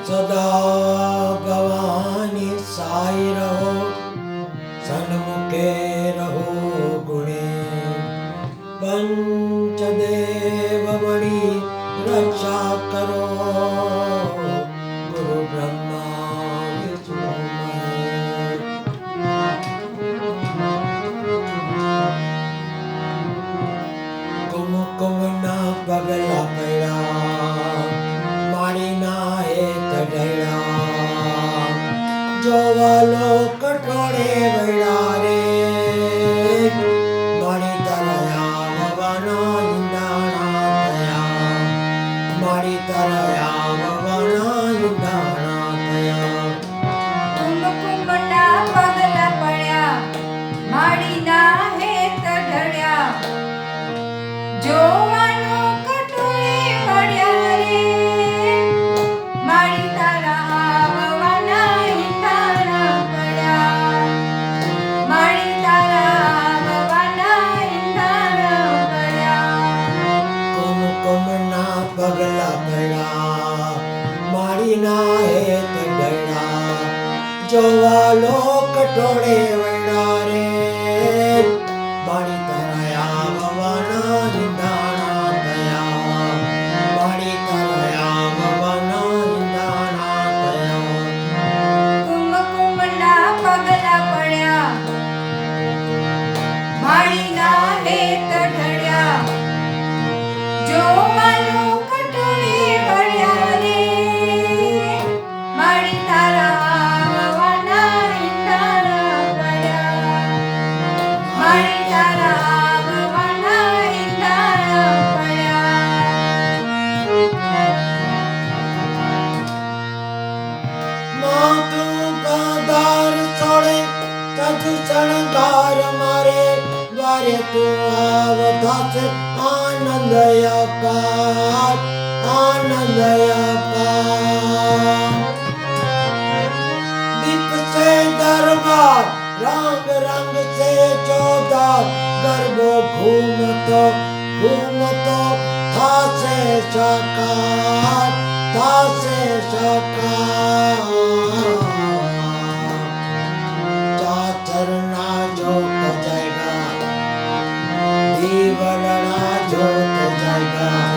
સદા ગવાની સાઈ રહો, સન્મુખે રહો ગુણે, પંચદેવ મણી રક્ષા કરો, ગુરુ બ્રહ્મા વિષ્ણુ મહેશ. કુમકુમના પગલા પડ્યા, માળીના હેત ઢળ્યા, જોવાલો કઠોળે વળ્યા રે, માળી તરયા ભવાના ઈંડાણા થયા, માળી તરયા ભવાના ઈંડાણા થયા. કુમકુમના પગલા પડ્યા, માળીના હેત ઢળ્યા, જોવાનો કટોળે વળ્યા રે, માળી તારા આવવાના ઈંડાણા પડ્યા, માળી તારા આવવાના ઈંડાણા પડ્યા. કુમકુમના પગલા પડ્યા, માળીના હેત ઢળ્યા, જોવાલો કઠોળે વળ્યા રે, માળી તરયા ભવાના ઈંડાણા થયા, માળી તરયા ભવાના ઈંડાણા થયા. કુમકુમના પગલા પડ્યા, માળીના હેત ઢળ્યા, જોવાનો કટોળે વળ્યા રે, માળી તારા આવવાના ઈંડાણા પડ્યા, માળી તારા આવવાના ઈંડાણા પડ્યા. માતું કાદાર છોડે તજુ શણગાર મારે, દ્વારે તું આવતા છે આનંદ અપાર, આનંદ અપાર. દીપ સે દરબાર, રંગ રંગ સે ચોદાર, ગરબો ઘૂમતો ઘૂમતો થાશે સાકાર, થાશે સાકાર. ચાચરના જોત જાયગા, દીવલડા જોત જાયગા,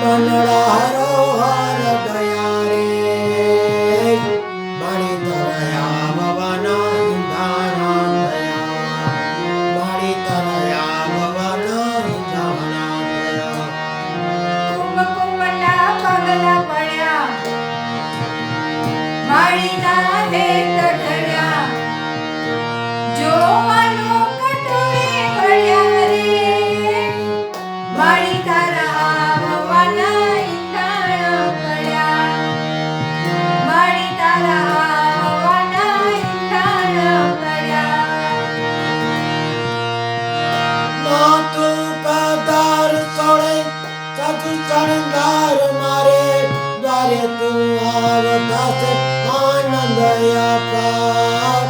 મનડા હરોહર ગયા રે, માળી તરયા ભવાના ઈંડાણા થયા, માળી તરયા ભવાના ઈંડાણા થયા. કુમકુમના પગલા પડ્યા, માળીના હેત ઢળ્યા, જોવાનો કટોળે વળ્યા રે, માળી તારા આવવાના ઈંડાણા પડ્યા, માળી તારા આવવાના ઈંડાણા પડ્યા. માતું કાદાર છોડે તજુ શણગાર મારે, દ્વારે તું આવતા છે આનંદ અપાર,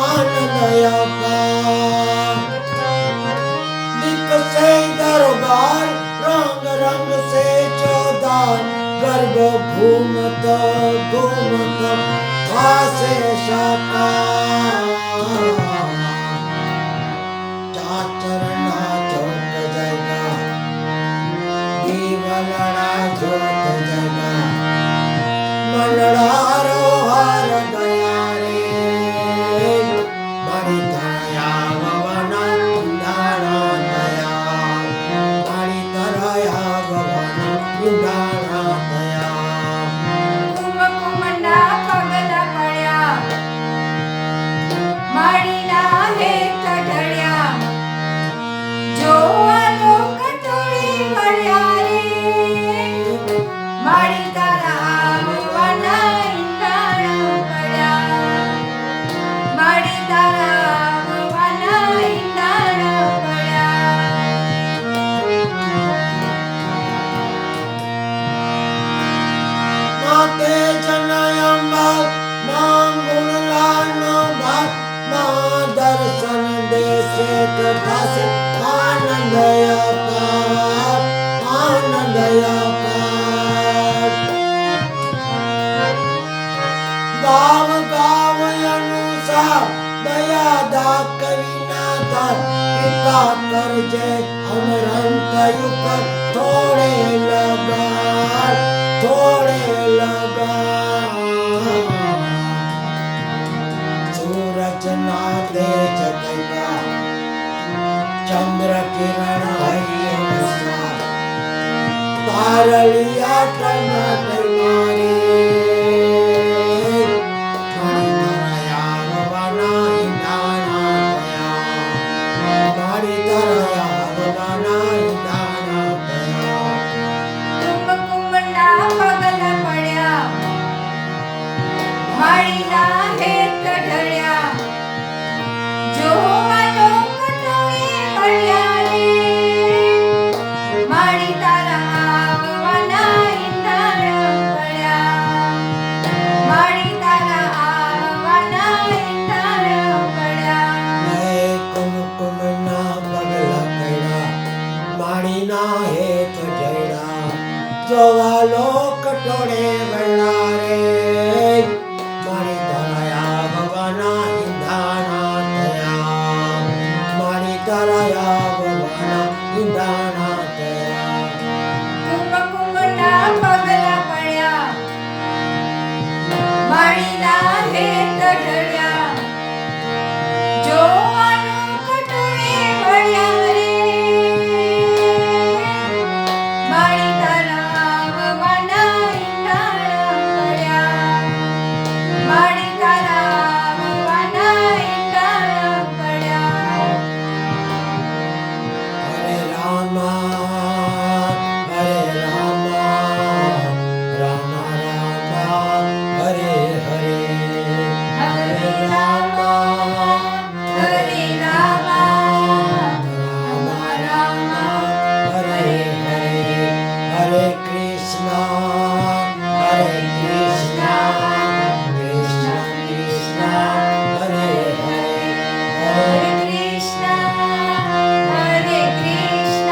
આનંદ અપાર. દીપ સે દરબાર, રંગ રંગ સે ચોદાર, ગરબો ઘૂમતો ઘૂમતો થાશે સાકાર. ચાચરના જોત જાયગા, દીવલડા જોત જાયગા, મનડા હરોહર ગયા રે, માળી તરયા ભવાના ઈંડાણા થયા, માળી તરયા ભવાના ઈંડાણા થયા. કુમકુમના પગલા પડ્યા, માળી करजे अमरंत युग थोड़े लगा सूरज ना दे जगैया चंद्र किरण हरिय बसा तारलिया टमाटर मारे કુંભકુંભના પગલા પડ્યા માળીના હેત ઢળ્યા જોવાનો કટોળે મળ્યા રે માળી તારા આવવાના ઈંધાણ પડ્યા માળી તારા આવવાના ઈંધાણ પડ્યા કુમકુમના પગલા પડ્યા માળીના હેત ઢળ્યા જોવાલો કટોળે મળ્યા રે મારી તારા ભગવાના ઈંધાણા થયા મારી તારા ભગવાના ઈંધાણા થયા કુંભકુંભના પગલા પડ્યા માળીના હેત ઢળ્યા જોવાનું કટોળે મળ્યા રે માળી તારા આવવાના ઈંધાણ પડ્યા માળી તારા આવવાના ઈંધાણ પડ્યા હરે રામા રામ રામ હરે હરે હરે રામા હરે રામા રામ રામ હરે હરે હરે કૃષ્ણ કૃષ્ણ કૃષ્ણ હરે હરે હરે કૃષ્ણ હરે કૃષ્ણ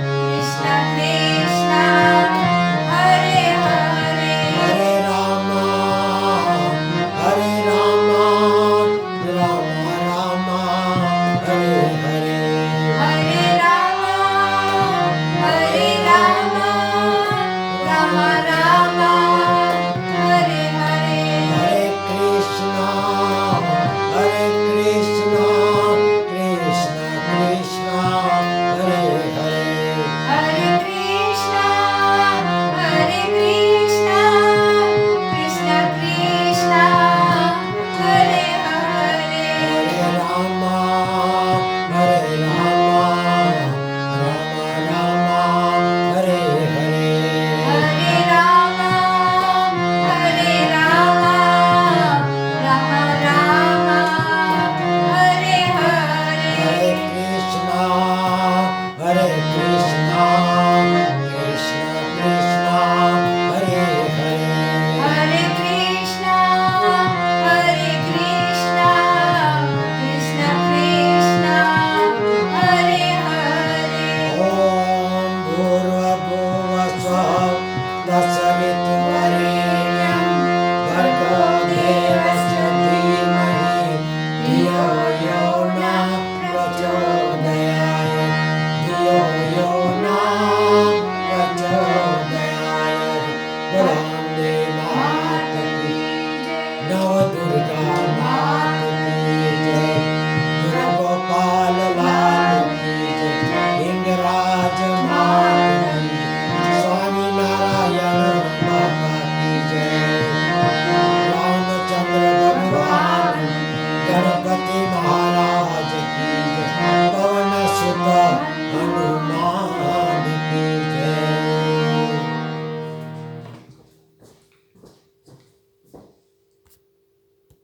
કૃષ્ણ કૃષ્ણ હરે હરે હરે રામ રામ રામ હરે હરે હરે રામ હરે રામ રામ રામ હરે હરે હરે કૃષ્ણ કૃષ્ણ કૃષ્ણ હરે હરે હરે કૃષ્ણ હરે કૃષ્ણ કૃષ્ણ કૃષ્ણ હરે હરે હરે રામ રામ હરે હરે હરે રામ હરે રામ રામ રામ હરે હરે હરે કૃષ્ણ કૃષ્ણ કૃષ્ણ હરે હરે હરે કૃષ્ણ હરે કૃષ્ણ કૃષ્ણ કૃષ્ણ હરે હરે ઓમ ભૂર્ભુવસ્સઃ તત્સવિતુર્વરેણ્યં ભર્ગો દેવસ્ય ધીમહિ ધિયો યો ન પ્રચોદયાય ધિયો યો ન પ્રચોદયાય વંદે માત નવ દુર્ગા માત કી જય ગોપાલ લાલ કી જય હિંગરાજ માત કી સ્વામી નારાયણ બાબા કી જય રામચંદ્ર ભગવાન ગણપતિ મહારાજ કી જય પવન સુત હનુમાન